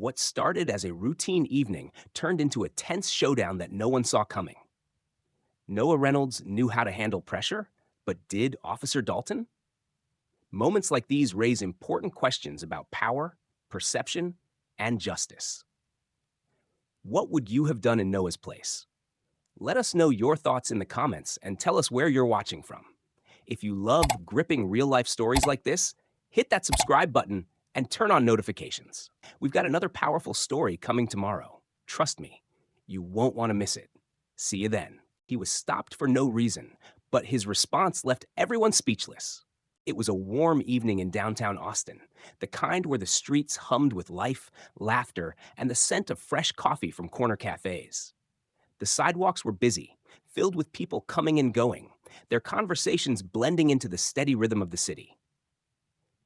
What started as a routine evening turned into a tense showdown that no one saw coming. Noah Reynolds knew how to handle pressure, but did Officer Dalton? Moments like these raise important questions about power, perception, and justice. What would you have done in Noah's place? Let us know your thoughts in the comments and tell us where you're watching from. If you love gripping real life stories like this, hit that subscribe button and turn on notifications. We've got another powerful story coming tomorrow. Trust me, you won't want to miss it. See you then. He was stopped for no reason, but his response left everyone speechless. It was a warm evening in downtown Austin, the kind where the streets hummed with life, laughter, and the scent of fresh coffee from corner cafes. The sidewalks were busy, filled with people coming and going, their conversations blending into the steady rhythm of the city.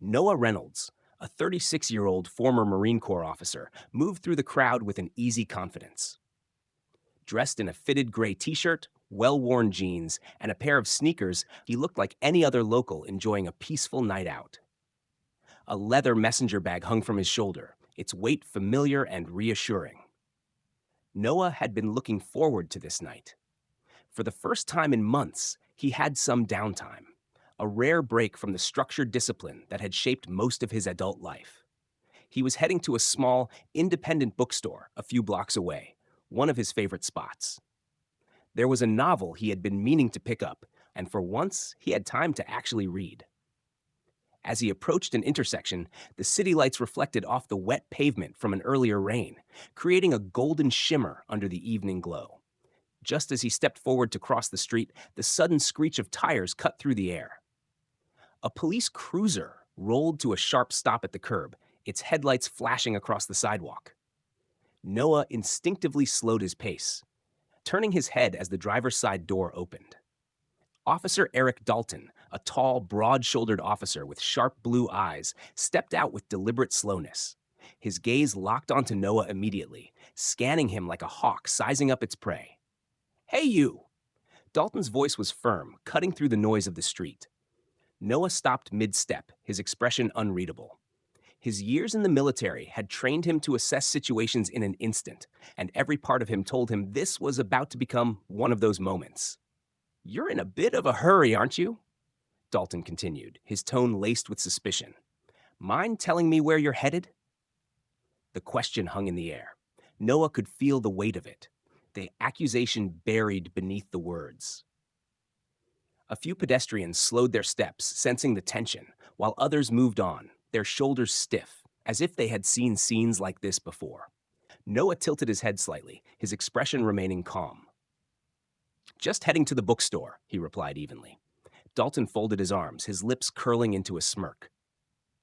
Noah Reynolds, a 36-year-old former Marine Corps officer, moved through the crowd with an easy confidence. Dressed in a fitted gray t-shirt, well-worn jeans, and a pair of sneakers, he looked like any other local enjoying a peaceful night out. A leather messenger bag hung from his shoulder, its weight familiar and reassuring. Noah had been looking forward to this night. For the first time in months, he had some downtime, a rare break from the structured discipline that had shaped most of his adult life. He was heading to a small, independent bookstore a few blocks away, one of his favorite spots. There was a novel he had been meaning to pick up, and for once, he had time to actually read. As he approached an intersection, the city lights reflected off the wet pavement from an earlier rain, creating a golden shimmer under the evening glow. Just as he stepped forward to cross the street, the sudden screech of tires cut through the air. A police cruiser rolled to a sharp stop at the curb, its headlights flashing across the sidewalk. Noah instinctively slowed his pace, turning his head as the driver's side door opened. Officer Eric Dalton, a tall, broad-shouldered officer with sharp blue eyes, stepped out with deliberate slowness. His gaze locked onto Noah immediately, scanning him like a hawk sizing up its prey. "Hey, you!" Dalton's voice was firm, cutting through the noise of the street. Noah stopped mid-step, his expression unreadable. His years in the military had trained him to assess situations in an instant, and every part of him told him this was about to become one of those moments. "You're in a bit of a hurry, aren't you?" Dalton continued, his tone laced with suspicion. "Mind telling me where you're headed?" The question hung in the air. Noah could feel the weight of it, the accusation buried beneath the words. A few pedestrians slowed their steps, sensing the tension, while others moved on, their shoulders stiff, as if they had seen scenes like this before. Noah tilted his head slightly, his expression remaining calm. "Just heading to the bookstore," he replied evenly. Dalton folded his arms, his lips curling into a smirk.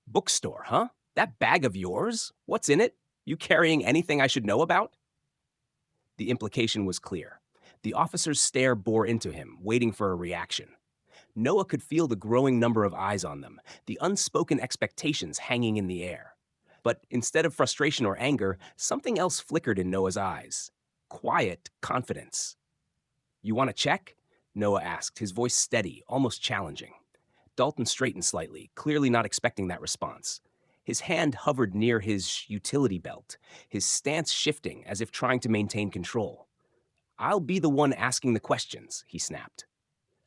"Bookstore, huh? That bag of yours? What's in it? You carrying anything I should know about?" The implication was clear. The officer's stare bore into him, waiting for a reaction. Noah could feel the growing number of eyes on them, the unspoken expectations hanging in the air. But instead of frustration or anger, something else flickered in Noah's eyes. Quiet confidence. "You want to check?" Noah asked, his voice steady, almost challenging. Dalton straightened slightly, clearly not expecting that response. His hand hovered near his utility belt, his stance shifting as if trying to maintain control. "I'll be the one asking the questions," he snapped.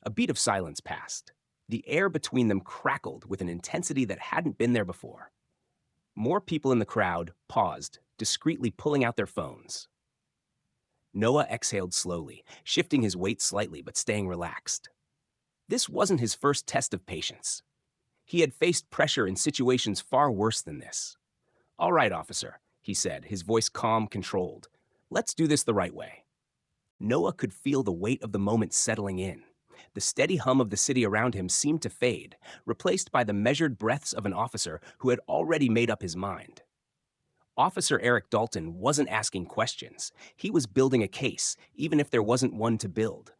A beat of silence passed. The air between them crackled with an intensity that hadn't been there before. More people in the crowd paused, discreetly pulling out their phones. Noah exhaled slowly, shifting his weight slightly but staying relaxed. This wasn't his first test of patience. He had faced pressure in situations far worse than this. "All right, officer," he said, his voice calm, controlled. "Let's do this the right way." Noah could feel the weight of the moment settling in. The steady hum of the city around him seemed to fade, replaced by the measured breaths of an officer who had already made up his mind. Officer Eric Dalton wasn't asking questions. He was building a case, even if there wasn't one to build.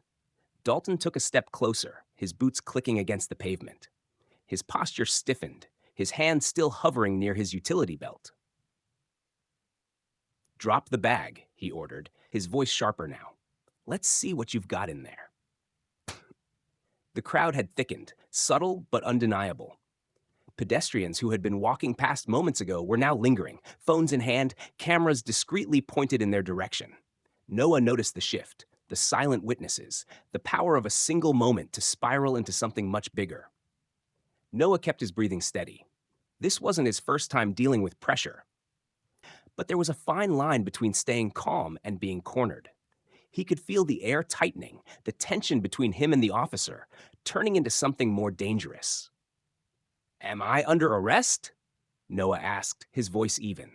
Dalton took a step closer, his boots clicking against the pavement. His posture stiffened, his hand still hovering near his utility belt. "Drop the bag," he ordered, his voice sharper now. "Let's see what you've got in there." The crowd had thickened, subtle but undeniable. Pedestrians who had been walking past moments ago were now lingering, phones in hand, cameras discreetly pointed in their direction. Noah noticed the shift, the silent witnesses, the power of a single moment to spiral into something much bigger. Noah kept his breathing steady. This wasn't his first time dealing with pressure, but there was a fine line between staying calm and being cornered. He could feel the air tightening, the tension between him and the officer, turning into something more dangerous. Am I under arrest? Noah asked, his voice even.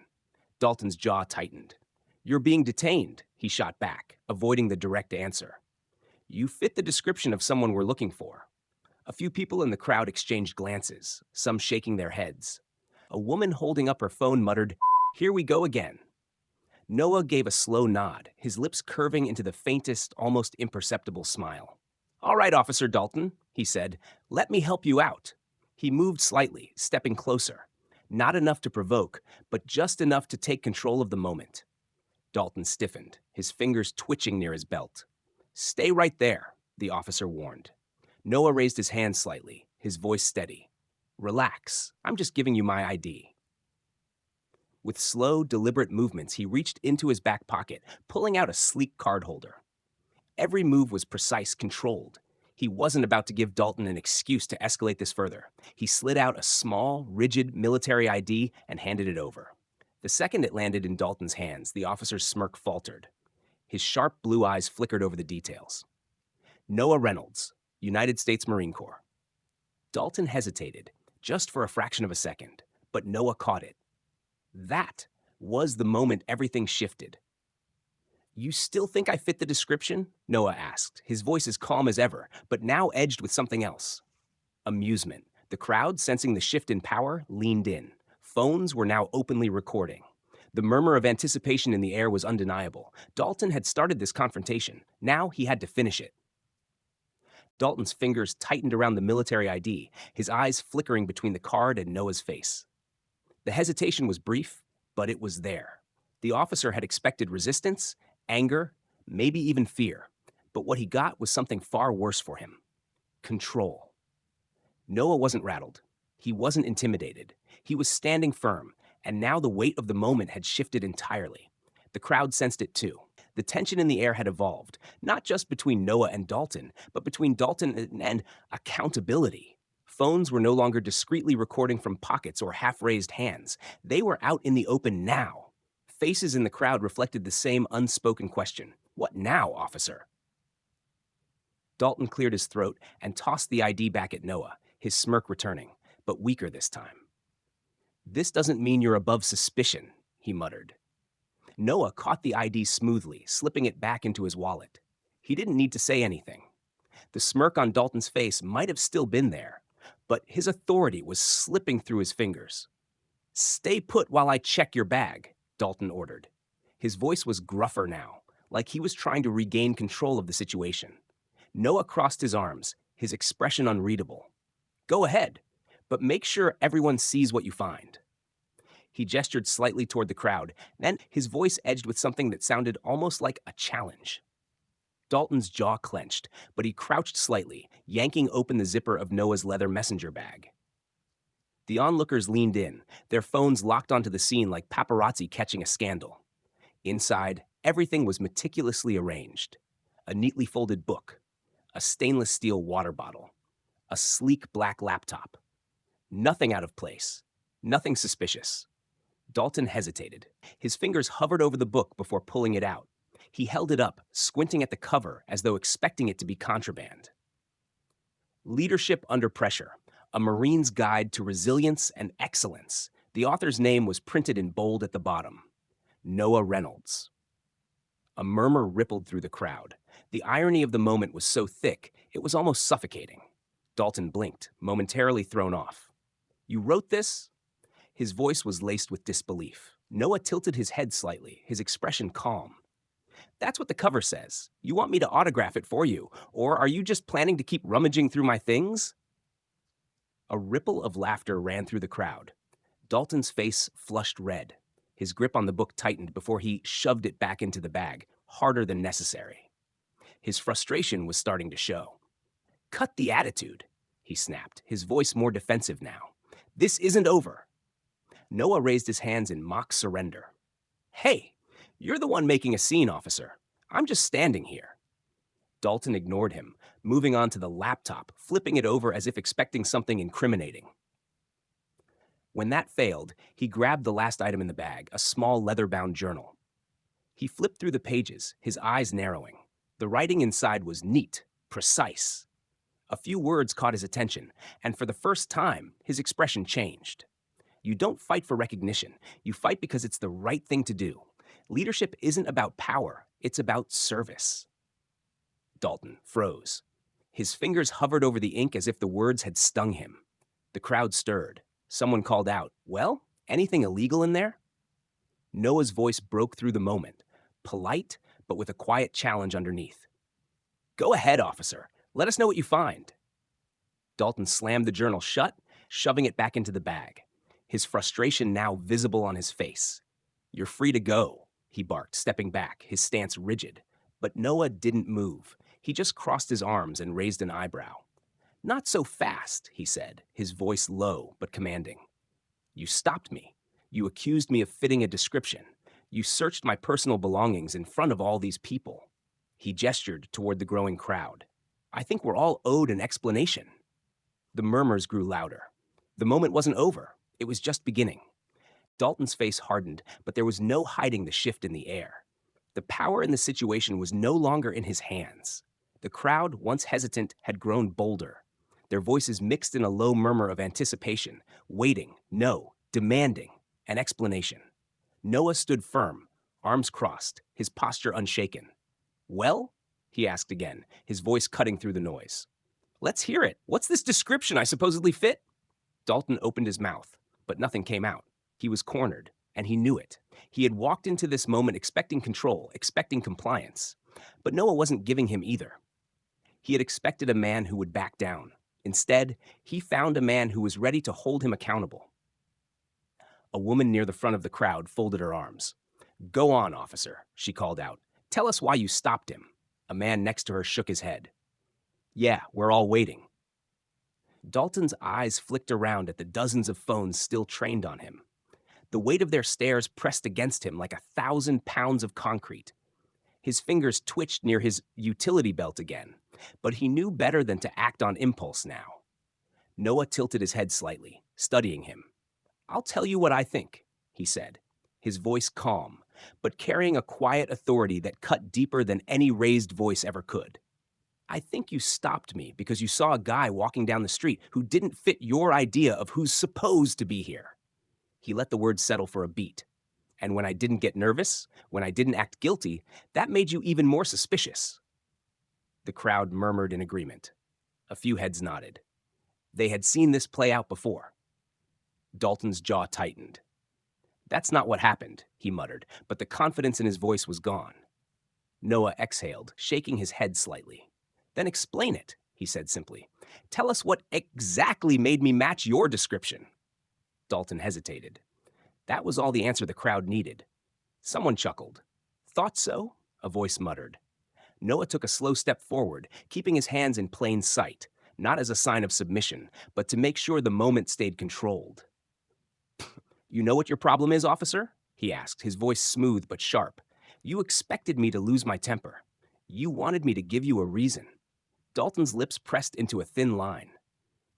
Dalton's jaw tightened. You're being detained, he shot back, avoiding the direct answer. You fit the description of someone we're looking for. A few people in the crowd exchanged glances, some shaking their heads. A woman holding up her phone muttered, Here we go again. Noah gave a slow nod, his lips curving into the faintest, almost imperceptible smile. All right, Officer Dalton, he said, let me help you out. He moved slightly, stepping closer. Not enough to provoke, but just enough to take control of the moment. Dalton stiffened, his fingers twitching near his belt. Stay right there, the officer warned. Noah raised his hand slightly, his voice steady. Relax, I'm just giving you my ID. With slow, deliberate movements, he reached into his back pocket, pulling out a sleek card holder. Every move was precise, controlled. He wasn't about to give Dalton an excuse to escalate this further. He slid out a small, rigid military ID and handed it over. The second it landed in Dalton's hands, the officer's smirk faltered. His sharp blue eyes flickered over the details. Noah Reynolds, United States Marine Corps. Dalton hesitated, just for a fraction of a second, but Noah caught it. That was the moment everything shifted. You still think I fit the description? Noah asked, his voice as calm as ever, but now edged with something else. Amusement. The crowd, sensing the shift in power, leaned in. Phones were now openly recording. The murmur of anticipation in the air was undeniable. Dalton had started this confrontation. Now he had to finish it. Dalton's fingers tightened around the military ID, his eyes flickering between the card and Noah's face. The hesitation was brief, but it was there. The officer had expected resistance, anger, maybe even fear. But what he got was something far worse for him. Control. Noah wasn't rattled. He wasn't intimidated. He was standing firm, and now the weight of the moment had shifted entirely. The crowd sensed it too. The tension in the air had evolved, not just between Noah and Dalton, but between Dalton and accountability. Phones were no longer discreetly recording from pockets or half-raised hands. They were out in the open now. Faces in the crowd reflected the same unspoken question. What now, officer? Dalton cleared his throat and tossed the ID back at Noah, his smirk returning, but weaker this time. This doesn't mean you're above suspicion, he muttered. Noah caught the ID smoothly, slipping it back into his wallet. He didn't need to say anything. The smirk on Dalton's face might have still been there, but his authority was slipping through his fingers. Stay put while I check your bag, Dalton ordered. His voice was gruffer now, like he was trying to regain control of the situation. Noah crossed his arms, his expression unreadable. Go ahead, but make sure everyone sees what you find. He gestured slightly toward the crowd, then his voice edged with something that sounded almost like a challenge. Dalton's jaw clenched, but he crouched slightly, yanking open the zipper of Noah's leather messenger bag. The onlookers leaned in, their phones locked onto the scene like paparazzi catching a scandal. Inside, everything was meticulously arranged. A neatly folded book, a stainless steel water bottle, a sleek black laptop. Nothing out of place, nothing suspicious. Dalton hesitated. His fingers hovered over the book before pulling it out. He held it up, squinting at the cover as though expecting it to be contraband. Leadership Under Pressure, A Marine's Guide to Resilience and Excellence. The author's name was printed in bold at the bottom. Noah Reynolds. A murmur rippled through the crowd. The irony of the moment was so thick, it was almost suffocating. Dalton blinked, momentarily thrown off. You wrote this? His voice was laced with disbelief. Noah tilted his head slightly, his expression calm. That's what the cover says. You want me to autograph it for you, or are you just planning to keep rummaging through my things? A ripple of laughter ran through the crowd. Dalton's face flushed red. His grip on the book tightened before he shoved it back into the bag, harder than necessary. His frustration was starting to show. Cut the attitude, he snapped, his voice more defensive now. This isn't over. Noah raised his hands in mock surrender. Hey, you're the one making a scene, officer. I'm just standing here. Dalton ignored him, moving on to the laptop, flipping it over as if expecting something incriminating. When that failed, he grabbed the last item in the bag, a small leather-bound journal. He flipped through the pages, his eyes narrowing. The writing inside was neat, precise. A few words caught his attention, and for the first time, his expression changed. You don't fight for recognition. You fight because it's the right thing to do. Leadership isn't about power. It's about service. Dalton froze. His fingers hovered over the ink as if the words had stung him. The crowd stirred. Someone called out, "Well, anything illegal in there?" Noah's voice broke through the moment, polite, but with a quiet challenge underneath. "Go ahead, officer. Let us know what you find." Dalton slammed the journal shut, shoving it back into the bag, his frustration now visible on his face. "You're free to go," he barked, stepping back, his stance rigid. But Noah didn't move. He just crossed his arms and raised an eyebrow. "Not so fast," he said, his voice low but commanding. "You stopped me. You accused me of fitting a description. You searched my personal belongings in front of all these people." He gestured toward the growing crowd. "I think we're all owed an explanation." The murmurs grew louder. The moment wasn't over. It was just beginning. Dalton's face hardened, but there was no hiding the shift in the air. The power in the situation was no longer in his hands. The crowd, once hesitant, had grown bolder. Their voices mixed in a low murmur of anticipation, waiting, no, demanding, an explanation. Noah stood firm, arms crossed, his posture unshaken. "Well?" he asked again, his voice cutting through the noise. "Let's hear it. What's this description I supposedly fit?" Dalton opened his mouth, but nothing came out. He was cornered, and he knew it. He had walked into this moment expecting control, expecting compliance. But Noah wasn't giving him either. He had expected a man who would back down. Instead, he found a man who was ready to hold him accountable. A woman near the front of the crowd folded her arms. "Go on, officer," she called out. "Tell us why you stopped him." A man next to her shook his head. "Yeah, we're all waiting." Dalton's eyes flicked around at the dozens of phones still trained on him. The weight of their stares pressed against him like 1,000 pounds of concrete. His fingers twitched near his utility belt again, but he knew better than to act on impulse now. Noah tilted his head slightly, studying him. "I'll tell you what I think," he said, his voice calm, but carrying a quiet authority that cut deeper than any raised voice ever could. "I think you stopped me because you saw a guy walking down the street who didn't fit your idea of who's supposed to be here." He let the words settle for a beat. "And when I didn't get nervous, when I didn't act guilty, that made you even more suspicious." The crowd murmured in agreement. A few heads nodded. They had seen this play out before. Dalton's jaw tightened. "That's not what happened," he muttered, but the confidence in his voice was gone. Noah exhaled, shaking his head slightly. "Then explain it," he said simply. "Tell us what exactly made me match your description." Dalton hesitated. That was all the answer the crowd needed. Someone chuckled. "Thought so?" a voice muttered. Noah took a slow step forward, keeping his hands in plain sight, not as a sign of submission, but to make sure the moment stayed controlled. "You know what your problem is, officer?" he asked, his voice smooth but sharp. "You expected me to lose my temper. You wanted me to give you a reason." Dalton's lips pressed into a thin line.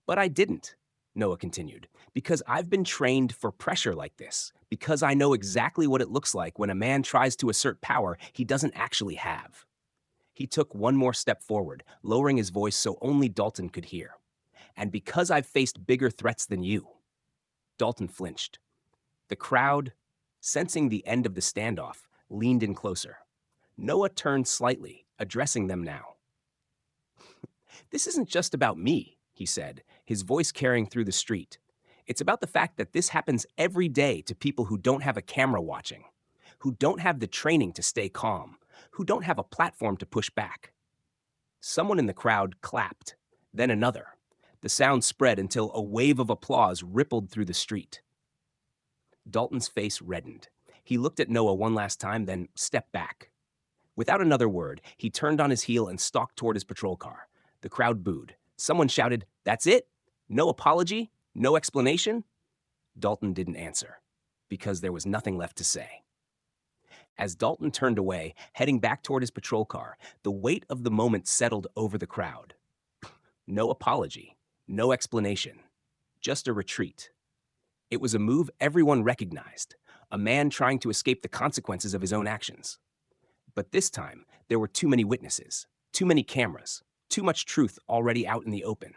"But I didn't," Noah continued, "because I've been trained for pressure like this, because I know exactly what it looks like when a man tries to assert power he doesn't actually have." He took one more step forward, lowering his voice so only Dalton could hear. "And because I've faced bigger threats than you." Dalton flinched. The crowd, sensing the end of the standoff, leaned in closer. Noah turned slightly, addressing them now. "This isn't just about me," he said, his voice carrying through the street. "It's about the fact that this happens every day to people who don't have a camera watching, who don't have the training to stay calm, who don't have a platform to push back." Someone in the crowd clapped, then another. The sound spread until a wave of applause rippled through the street. Dalton's face reddened. He looked at Noah one last time, then stepped back. Without another word, he turned on his heel and stalked toward his patrol car. The crowd booed. Someone shouted, "That's it? No apology? No explanation?" Dalton didn't answer because there was nothing left to say. As Dalton turned away, heading back toward his patrol car, the weight of the moment settled over the crowd. No apology, no explanation, just a retreat. It was a move everyone recognized, a man trying to escape the consequences of his own actions. But this time, there were too many witnesses, too many cameras, too much truth already out in the open.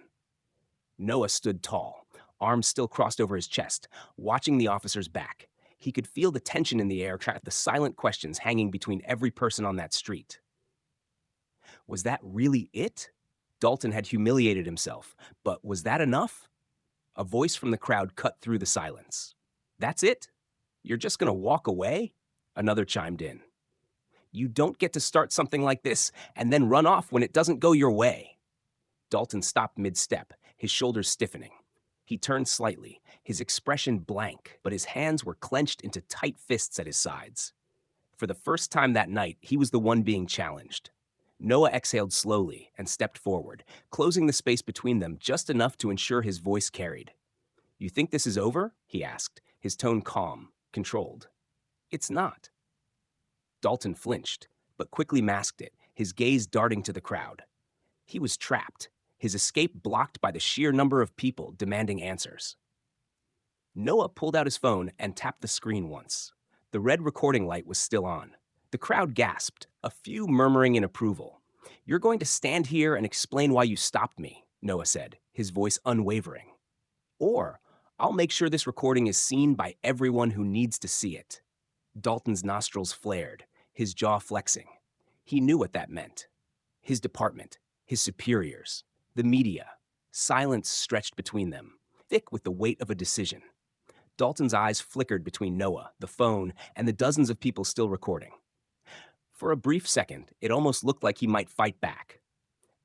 Noah stood tall, arms still crossed over his chest, watching the officer's back. He could feel the tension in the air, the silent questions hanging between every person on that street. Was that really it? Dalton had humiliated himself, but was that enough? A voice from the crowd cut through the silence. That's it? You're just going to walk away? Another chimed in. You don't get to start something like this and then run off when it doesn't go your way. Dalton stopped mid-step, his shoulders stiffening. He turned slightly, his expression blank, but his hands were clenched into tight fists at his sides. For the first time that night, he was the one being challenged. Noah exhaled slowly and stepped forward, closing the space between them just enough to ensure his voice carried. You think this is over? He asked, his tone calm, controlled. It's not. Dalton flinched, but quickly masked it, his gaze darting to the crowd. He was trapped, his escape blocked by the sheer number of people demanding answers. Noah pulled out his phone and tapped the screen once. The red recording light was still on. The crowd gasped, a few murmuring in approval. You're going to stand here and explain why you stopped me, Noah said, his voice unwavering. Or, I'll make sure this recording is seen by everyone who needs to see it. Dalton's nostrils flared, his jaw flexing. He knew what that meant. His department, his superiors, the media. Silence stretched between them, thick with the weight of a decision. Dalton's eyes flickered between Noah, the phone, and the dozens of people still recording. For a brief second, it almost looked like he might fight back.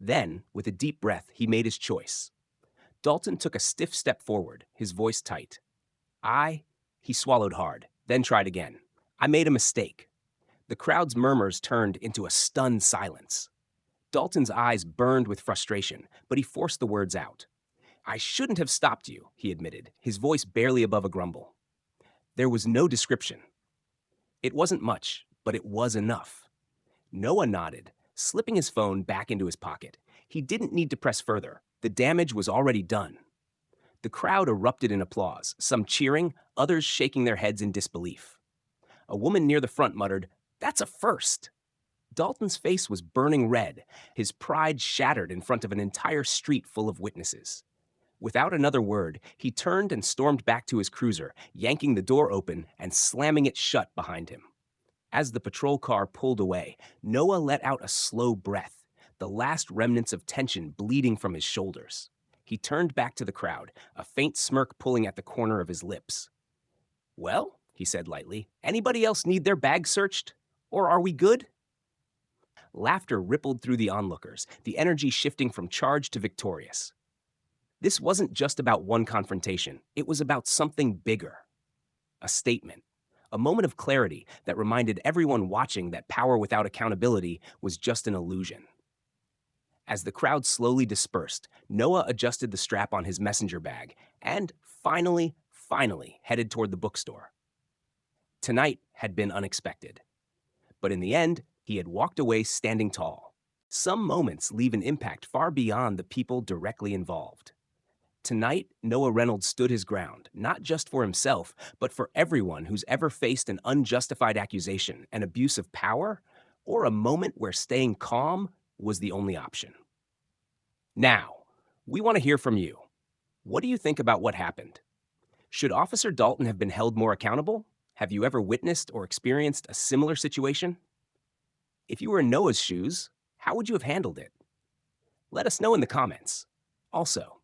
Then, with a deep breath, he made his choice. Dalton took a stiff step forward, his voice tight. He swallowed hard, then tried again. I made a mistake. The crowd's murmurs turned into a stunned silence. Dalton's eyes burned with frustration, but he forced the words out. I shouldn't have stopped you, he admitted, his voice barely above a grumble. There was no description. It wasn't much, but it was enough. Noah nodded, slipping his phone back into his pocket. He didn't need to press further. The damage was already done. The crowd erupted in applause, some cheering, others shaking their heads in disbelief. A woman near the front muttered, That's a first! Dalton's face was burning red, his pride shattered in front of an entire street full of witnesses. Without another word, he turned and stormed back to his cruiser, yanking the door open and slamming it shut behind him. As the patrol car pulled away, Noah let out a slow breath, the last remnants of tension bleeding from his shoulders. He turned back to the crowd, a faint smirk pulling at the corner of his lips. Well, he said lightly, anybody else need their bag searched? Or are we good? Laughter rippled through the onlookers, the energy shifting from charged to victorious. This wasn't just about one confrontation. It was about something bigger. A statement. A moment of clarity that reminded everyone watching that power without accountability was just an illusion. As the crowd slowly dispersed, Noah adjusted the strap on his messenger bag and finally headed toward the bookstore. Tonight had been unexpected. But in the end, he had walked away standing tall. Some moments leave an impact far beyond the people directly involved. Tonight, Noah Reynolds stood his ground, not just for himself, but for everyone who's ever faced an unjustified accusation, an abuse of power, or a moment where staying calm was the only option. Now, we want to hear from you. What do you think about what happened? Should Officer Dalton have been held more accountable? Have you ever witnessed or experienced a similar situation? If you were in Noah's shoes, how would you have handled it? Let us know in the comments. Also,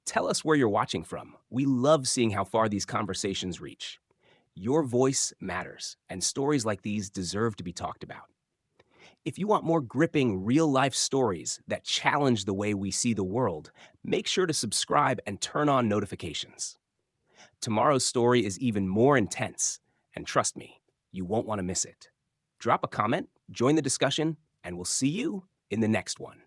tell us where you're watching from. We love seeing how far these conversations reach. Your voice matters, and stories like these deserve to be talked about. If you want more gripping, real-life stories that challenge the way we see the world, make sure to subscribe and turn on notifications. Tomorrow's story is even more intense, and trust me, you won't want to miss it. Drop a comment, join the discussion, and we'll see you in the next one.